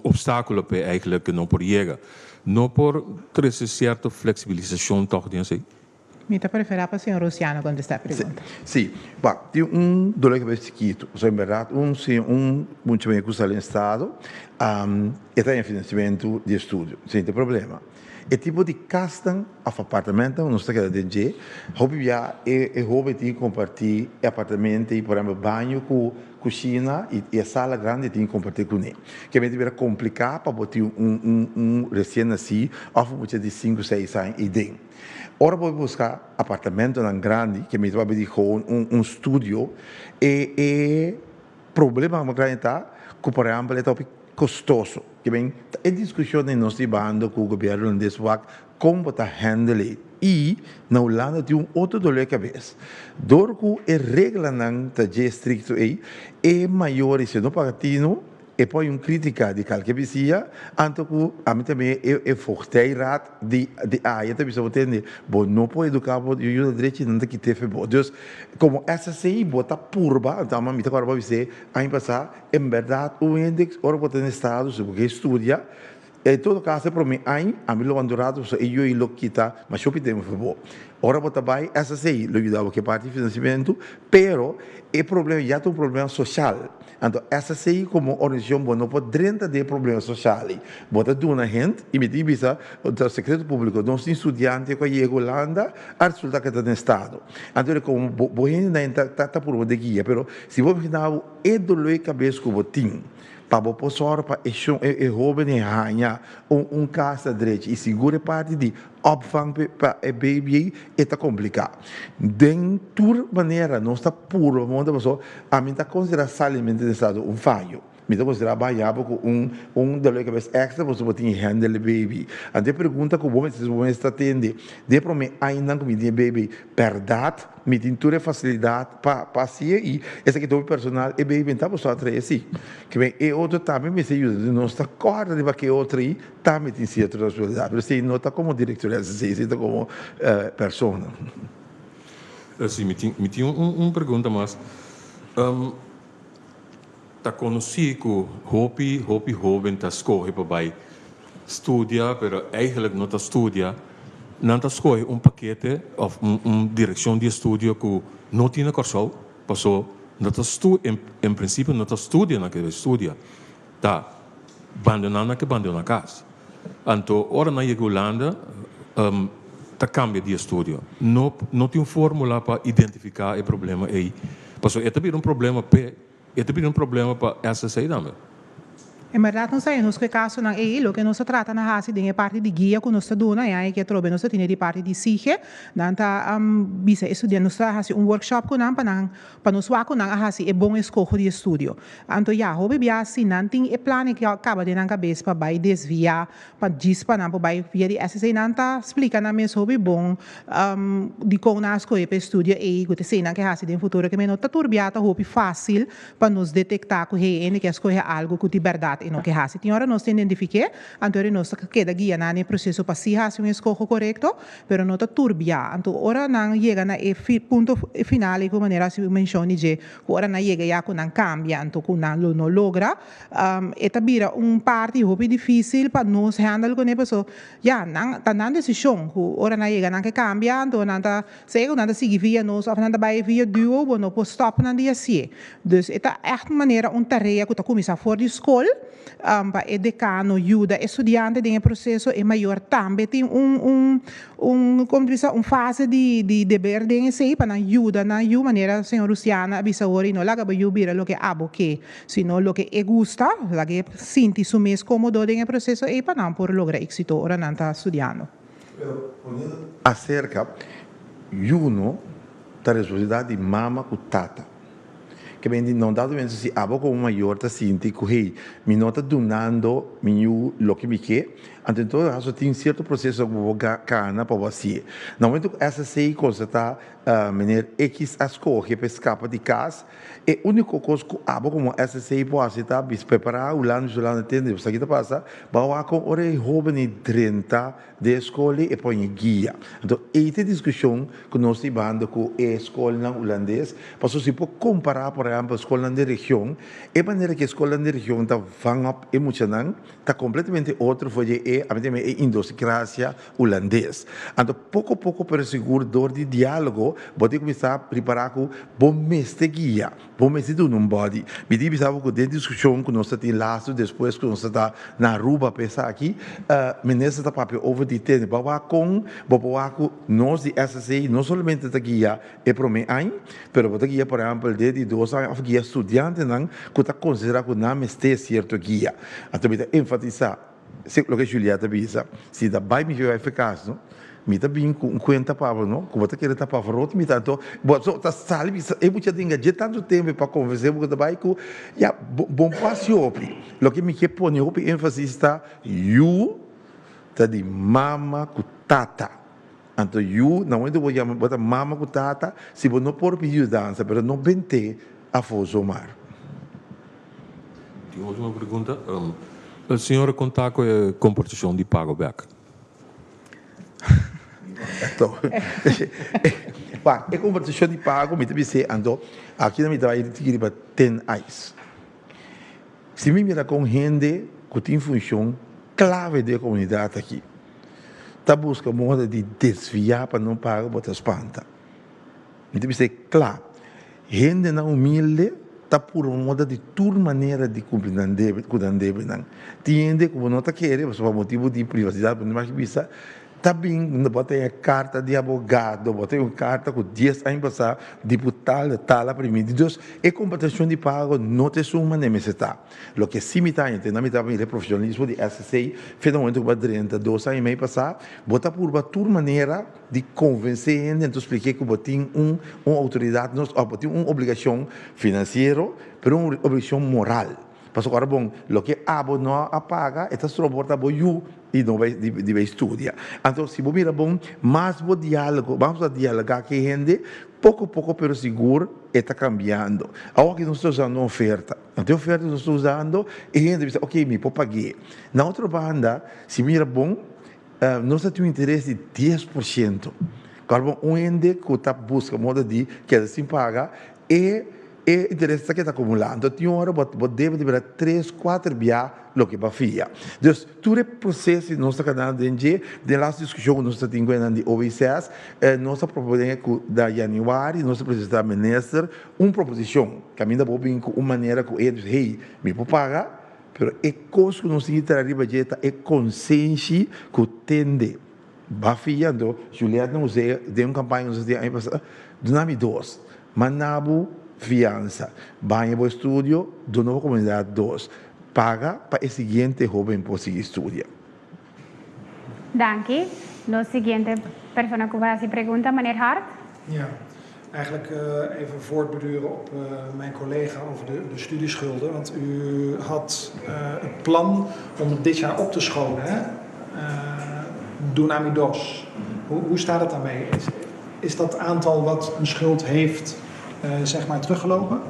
obstáculo para eigenlijk que não pode chegar. Não por ter certa flexibilização toch disso. Mi te preferirá para o senhor Luciano contestar a pergunta. Sim, tem dolor que vai chiquito, só em verdade, muito bem custa no estado, e tem financiamento de estudo, sem ter problema. E tipo de castan of apartamento, não está querendo dizer, hobby hobby de compartilhar apartamento, por exemplo, banho com cozinha e a sala grande tem que compartilhar com ele. Que me deve complicar para botar recém-nascido, ou de 5, 6 anos e dentro. Ora vou buscar apartamento grande, que me vai pedir estúdio, e problema muito grande está, que por exemplo, é custoso. Que bem, é discussão em nosso bando com o governo desse país, como está handle e na Holanda tem outro dor de cabeça. Dorco é regra não está estricto aí, é maior se não pagatino, e poi crítica di qualche visia, anche a me também é forte rat de eu também só entender, bom, não pode educar o direito não tem que ter bom. Então, como essa sei bota purba, então a mim agora vai ser, aí passar, em verdade, o índice ora bota no estado, porque estuda. Em todo caso, para mim, a mim lo andorado, eu e lo quita, mas eu pedimos favor. Ora bota vai, essa sei, lo ajudava que parte de financiamento, pero é problema, já tem problema social. Então, essa sei como organização, não pode dentro de problemas sociais. Bota de uma gente, e me diz, o secreto público, nós estudantes que chegam à Holanda, a resulta que está no Estado. Então, como a gente está por de guia, mas se você imaginar, é dolor de cabeça que você tem. Para você poder para jovem ganhar casa direito e segura parte de opvang para o baby é complicado. De toda maneira, não está puro, a mim está considerado salimento do Estado falho. Me está considerado banhar com dolor de cabeça extra, você pode handle o baby. A pergunta que você está tendo, de para mim, ainda que me tem baby, verdade, me tem toda a facilidade para ser e essa que todo personal e baby está só atrás assim. Que bem, e outro também me ajuda, não está corda de que outro aí também tem certa responsabilidade. Você não está como diretor, você está como pessoa. Sim, me tinha pergunta, mas tá conhecido que hopi jovem tá escolhe para estudar, pero eigenlijk não tá estudia, não tá escolhe paquete ou direção de estudo que não tinha corso, passou, não tá em princípio não tá estudia naquele estudia, tá abandonando a casa. Então, ora na Holanda, tá cambia de estudo, não tem fórmula para identificar o problema aí, passou é também problema para essa saída também. In verdade, non sai, nel caso, lo che non si tratta di parte di guia con nostra duna e che trobe nostra tiene di parte di sige, nanta bisa studiare nostra hasi un workshop con nan pa nostra con nan hasi e buon escojo di studio. Anto ja, hobe biasi nanting e plani che acaba de nan cabeça pa bai desvia, pa gispa nan pa bai via di SSA nanta explica na mes hobe bom di con nasco e per studio e gote sei nan che hasi in futuro che me nota turbiata hobe fácil pa nos detectar que he que escolher algo que de verdade e não que hasi. Tinha nós identifiquei, então nós queda guia na processo para si hasi um escojo correto, pero não tá turbia. Então ora não chega na punto finale como maneira se menzioni je, ora não chega já com não cambia, então com não logra, eta bira parte hobby difícil para nós handle com pessoa. Já não tá na decisão, ora não chega não que cambia, então não tá sei não tá seguir via nós, of não tá vai via duo, ou não pode stop não dia assim. Dus eta echt maneira tarefa que tá começar fora de escola, para o decano ajuda estudante nesse processo e maior também tem como diz fase de dever de sei para ajuda na maneira senhor Luciana avisa ora não laga para jubir lo que abo que sino lo que gusta la que senti su mes cómodo nesse processo e para não por lograr êxito ora não está estudando. Acerca uno da responsabilidade de mama com tata. Que bem não dá doença se abo como maior tá sinti que hey me nota donando meu lo que me quer então todo caso tem certo processo que vou cana para você no momento essa sei coisa tá menina X as corre para escapar de casa é único coisa que abo como essa sei pode tá bis preparar o lado entende você que tá passa bawa com ore jovem 30 de escola e põe guia então esta discussão que nós tivemos com a escola na holandês passou se pode comparar por exemplo a escola na região é maneira que a escola na região tá vang up emocional tá completamente outro foi a idiosincrasia holandês então pouco a pouco per seguro dor de diálogo pode começar a preparar com bom mês de guia bom mês de um body me diz sabe que de discussão que nós tem laço depois que nós está na rua pensar aqui menesa tá papel over de tempo bawa com nós de SSI não somente da guia é para mim aí pero pode guia por exemplo de 2 anos guia estudante não que está considerado que não é certo guia então me enfatizar o que Julieta disse se da vai me vai eficaz não me tá bem com conta para não como tá querendo para outro me tá então só tá sabe é muito dinga de tanto tempo para conversar com o vai com já bom passo o que me quer pôr o ênfase está you tá de mama com tata então you não é do vou chamar botar mama com tata se você não pode pedir dança mas não bente a fozomar. Tem uma pergunta. A senhora conta com a comportação de pago back? Então, a comportação de pago, me deve ando aqui na minha trabalho de para 10 anos. Se me mira com gente que tem função clave da comunidade aqui, tá busca modo de desviar para não pagar, botar espanta. Me deve ser claro. Gente não humilde tá por uma moda de toda maneira de cumprir o débito não tiende como não tá querendo por motivo de privacidade mas que bisa tá bem não botei a carta de advogado botei uma carta com 10 anos passar deputado tal primeiro Deus é computação de pago não te suma nem me está o que sim me tá entendendo me tá bem o profissionalismo de SSI fez um momento que 32 anos e meio passar botar por toda maneira de convencer então expliquei que botem uma autoridade nós botem uma obrigação financeira pero uma obrigação moral Mas agora, bom, o que abo não apaga, está suporta boiu e não vai estudar. Então, se você mira bom, mais bom diálogo, vamos a dialogar com a gente, pouco a pouco, pero seguro, está cambiando. Agora que nós estamos usando uma oferta, então a oferta nós estamos usando, e a gente diz, ok, me pode pagar. Na outra banda, se mira bom, nós temos um interesse de 10%. Agora, um ende que está buscando modo de que assim paga, e interesse que está acumulando. Tem uma hora que deve liberar 3, 4 bias o que vai fazer. Então, todo o processo no nosso canal de NG, de lá discussão que nós estamos tendo de OICS, nós proponemos que da janeiro, nós precisamos ministrar uma proposição, que a minha boa com uma maneira que eles, hey, me pode pagar, mas é coisa que nós temos que trazer é consciência que tende. Vai fazer, Julieta não usei, de uma campanha que nós temos aí, 2, Manabu, fiança, banho para o estúdio, de nova comunidade 2, paga para o seguinte jovem conseguir estudar. Dank u. De seguinte persoon que vai se pergunta, meneer Hart. Ja, eigenlijk even voortborduren op mijn collega over de studieschulden. Want u had het plan om het dit jaar op te schonen, hè? Dunamidos. Hoe staat het daarmee? Is dat aantal wat een schuld heeft zeg maar teruggelopen?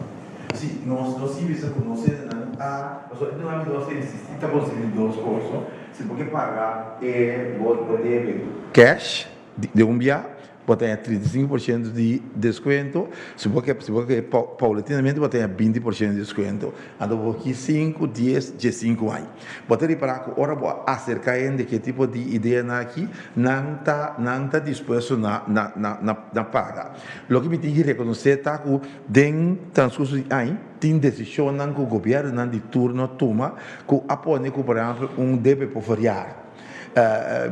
Sì, nós tivemos a conoscer não há dois está conseguindo dois cursos. Se você pagar você cash de dia, você tem 35% de desconto. Se você paulatinamente, você tem 20% de desconto. Então, você 5, 10, 15 anos. Você reparar que agora você acerca de que tipo de ideia aqui não está disposto na paga. O que me tem que reconhecer é que dentro do transcurso de anos, tem decisão que o governo de turno toma que apoia, por exemplo, DP por feriar.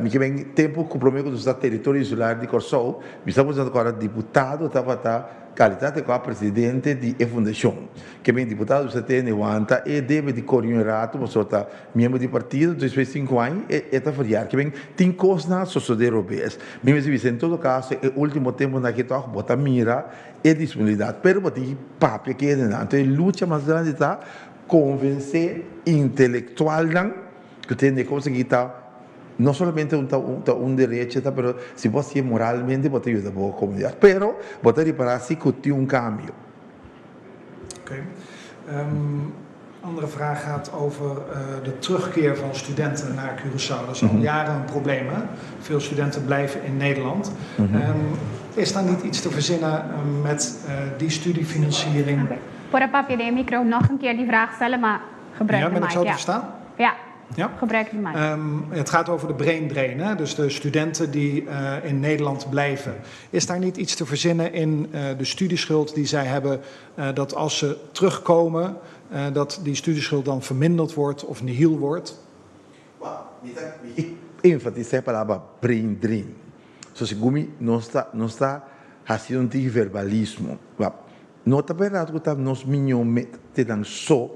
Me que vem tempo compromisso do território insular de Corsol, me estamos agora deputado, estava qualidade com a presidente de fundação, que vem deputado do CT90 e deve de Corinho Rato, mas está membro de partido, depois de 5 anos, e está feriado, que vem tem coisas na sociedade europeia. Mesmo se em todo caso, o último tempo na que toca, bota mira e disponibilidade, pero tem papel que é então a luta mais grande está convencer intelectual que tem de conseguir não somente direito, mas se você moralmente pode ajudar a boa comunidade. Pero, pode reparar-se que tem cambio. Oké. Andere vraag gaat over de terugkeer van studenten naar Curaçao. Dat is al jaren een probleem. Hè? Veel studenten blijven in Nederland. Is daar niet iets te verzinnen met die studiefinanciering? Voor een papje de micro nog een keer die vraag stellen, maar gebruik de mic. Ben ik zo te verstaan? Ja. Ja? Gebruik de mic. Het gaat over de brain drain, hè? Dus de studenten die in Nederland blijven. Is daar niet iets te verzinnen in de studieschuld die zij hebben, dat als ze terugkomen, dat die studieschuld dan verminderd wordt of nihil wordt? Ik enfatiseer a palavra brain drain. So, segundo não está fazendo um verbalismo. Não está verdade que nós minimamente temos só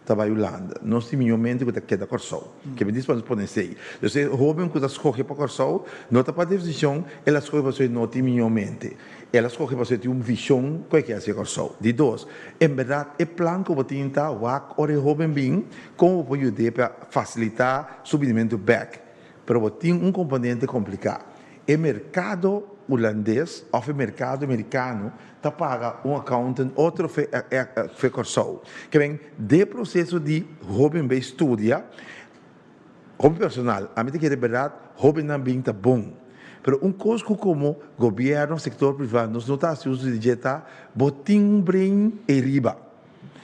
trabalhando. Nós temos minimamente que está da Corsol. Que me diz para nos poder ser. Então, jovem que está escolhendo para Corsol, não está para decisão, ela escolhe para ser não tem minimamente. Ela escolhe para ser uma visão que é a Corsol. De dois, em verdade, é plano que você tem que o jovem bem, como pode ajudar para facilitar o subimento back. Mas você tem componente complicado. O mercado holandês ou o mercado americano está paga accountant, outro foi Corsol. Que vem de processo de jovem bem estudia, jovem personal, a mim que é verdade, jovem também está bom. Mas coisa como governo, setor privado, nós não estamos usando de dieta, botim brain e riba.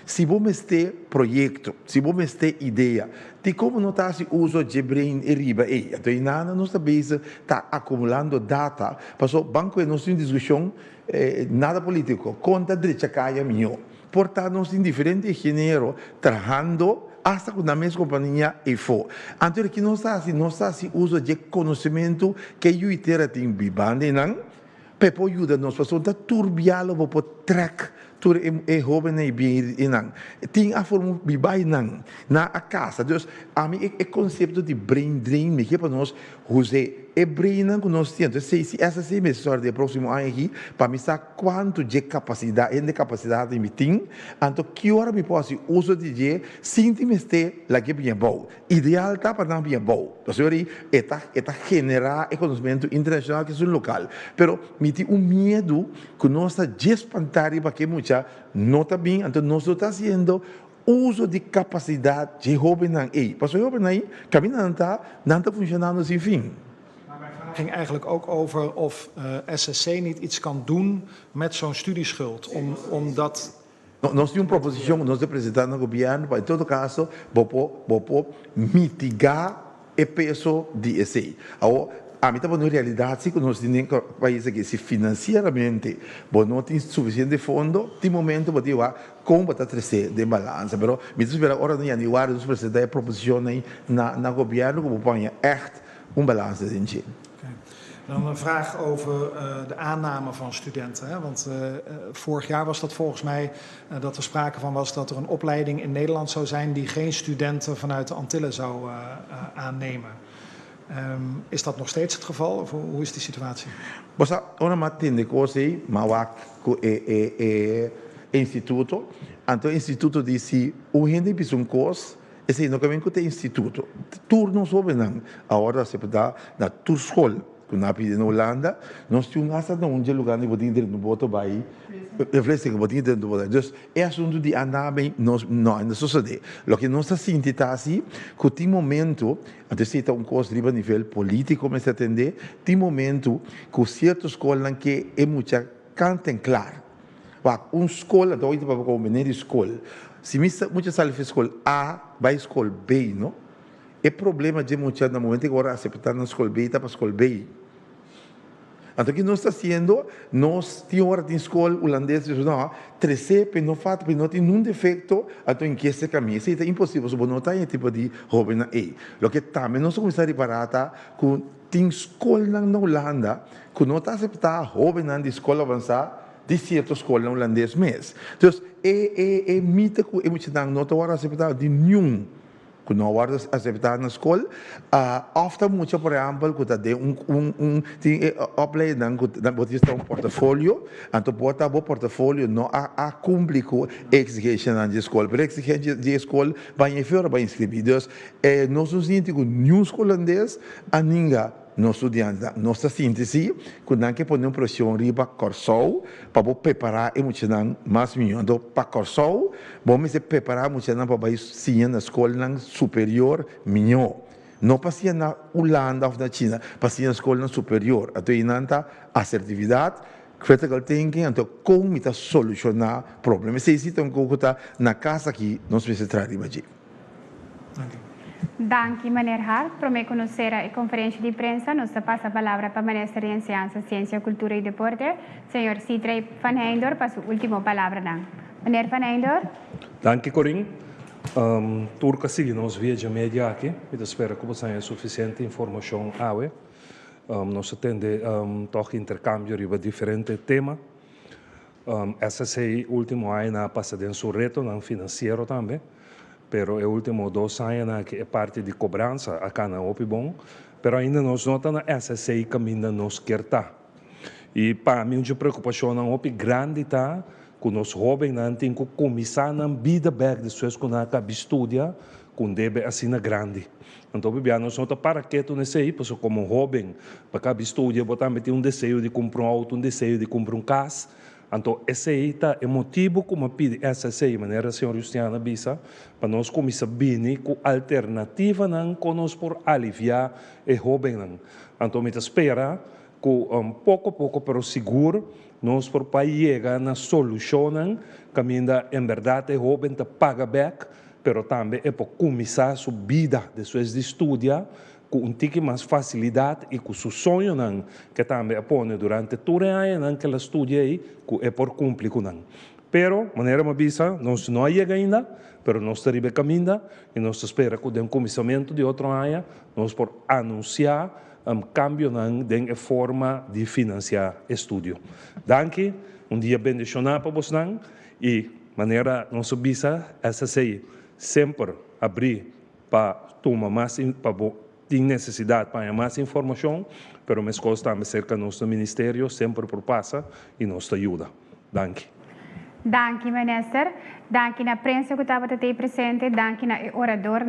Se você tem projeto, se você tem ideia, de como não está se uso de brain e riba, então nada não está acumulando data, passou banco e nós temos discussão, nada político, conta direita caia melhor. Portanto, nós temos diferentes gêneros trabalhando hasta que na mesma companhia e for. Então, aqui não está se uso de conhecimento que eu e terra tem bibande, não? Para ajudar nós, para soltar turbialo, para track tur jovem e bem inang tem a forma bibai nang na a casa dus a mim é conceito de brain drain me que para nós usar é brain nang nós temos se essa se me sorte de próximo ano aqui para me saber quanto de capacidade me tem então que hora me posso uso de sentir-me lá que bem bom ideal tá para não bem bom então aí é generar conhecimento internacional que é local pero me tem medo que nós está despantar para que muita não está bem, então nós estamos fazendo uso de capacidade de jovem aí. Para o jovem aí, caminhando não está funcionando sem fim. Maar mijn vraag ging eigenlijk ook over of SSC niet iets kan doen met zo'n studieschuld, omdat... Nós temos uma proposição, nós apresentamos ao governo, para em todo caso, vou mitigar o peso de ESEI. A mim estava na realidade, se nós temos países que se financeiramente não tem suficiente fundo, de momento pode ir como para trazer de balança. Mas me espera agora no januário nós apresentamos a proposição na governo como põe echt balança de gente. Dan een vraag over de aanname van studenten. Hè? Want vorig jaar was dat volgens mij dat er sprake van was dat er een opleiding in Nederland zou zijn die geen studenten vanuit de Antillen zou aannemen. Is dat nog steeds het geval of hoe is die situatie? Bossa, ora mattina così, ma va instituto, anto instituto disse, o gente pisa curso, e se não caminho com o instituto, turno sobre não, agora se pode na tua escola, quando na Holanda, nós tínhamos essa de onde lugar de botar dentro do boto vai, reflexão que botar dentro do boto. Então, é assunto de andar bem, nós não ainda sucede. O que nós sentimos assim, que tem momento, até se está coisa a nível político, mas atender, tem momento que certas escolas que é muito cantem claro. Uma escola, então para combinar escola. Se muitas salas de escola A, vai escola B, não? É problema de muitas no momento que agora aceitar na escola B, está para a escola B. Então, o que nós estamos fazendo, nós temos hora de escola holandesa, não, 13, mas não faz, mas não tem nenhum defeito, então em que esse caminho, isso é impossível, se não tem tipo de jovem na E. O que também nós começamos a reparar, que tem escola na Holanda, que não está aceitando jovem na escola avançada, de certa escola holandesa mesmo. Então, é mito que é muito não está agora aceitado de nenhum. Que não agora aceitado na escola, ofta muito, por exemplo, que tem opleiding, que tem portfólio, então bota o portfólio não a cumprir com exigência na escola, pero exigência de escola vai em fora vai inscrever. Então, nós não sentimos nenhum escola holandês a ninguém. Nós estudantes, nossa síntese, quando que põe pressão riba corso, para preparar emocional mais melhor. Então, para corso, vamos preparar emocional para ir sim na escola superior melhor. Não para ser na Holanda ou na China, para ser na escola superior. Então, inanta assertividade, critical thinking, então como está solucionar problemas. Se existe coisa que na casa aqui, nós precisamos trazer aqui. Danke, meneer Hart, por me conhecer a conferência de imprensa. Nós passa a palavra para o Ministro de Ciência, Cultura e Deporte, senhor Sitrey van Heindorp, para a sua última palavra. Meneer van Heindorp. Danke, Corinne. Turca sigue nos via de média aqui. Eu espero que você tenha suficiente informação. Nós temos toch intercâmbio sobre diferentes temas. Essa é o último ano passa de um reto financeiro também. Pero o último 2 anos que é parte de cobrança acá na Opibon, pero ainda nós notamos essa sei que ainda nos quer estar. E para mim a preocupação na Opi grande tá que nós jovens não tem que começar na vida back de suas quando acaba estudia com deve assim na grande. Então bebê nós nota para que tu nesse aí, porque como jovem para acabar estudia botar meter desejo de comprar auto, desejo de comprar casa. Então, esse aí é o motivo como pede essa maneira, senhor Justiana Bisa, para nós começar bem com alternativa que nós por aliviar o jovem. Então, me espera que pouco a pouco, pero seguro, nós por chegar na solução, que ainda, em verdade, o jovem paga back, pero também é para começar a sua vida de suas estudos, com um tique mais facilidade e com o sonho que também põe durante todo o ano que ela estuda aí, que é por cumprir com não. Pero, maneira uma bisa, nós não chega ainda, pero nós estamos caminhando e nós espera que no começamento de outro ano, nós por anunciar cambio na forma de financiar estudo. Danke, dia bendicionado para vocês e maneira nossa bisa, essa sei sempre abrir para tomar mais para tem necessidade para mais informação, mas as coisas também cerca do nosso ministério sempre propassa e nos ajuda. Danke. Danke, minister. Danke na prensa que estava aqui presente. Danke na orador,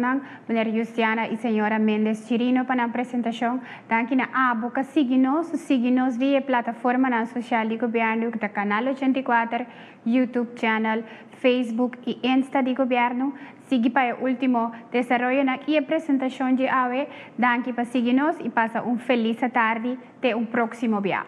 Maria Justiana e senhora Mendes Chirino para a apresentação. Danke na abo que siga-nos via plataforma na social de governo, que é canal 84, YouTube channel, Facebook e Insta de governo. Siga para o último desenvolvimento e apresentação de AWE. Danke para seguir-nos e passa feliz tarde. Até o próximo dia.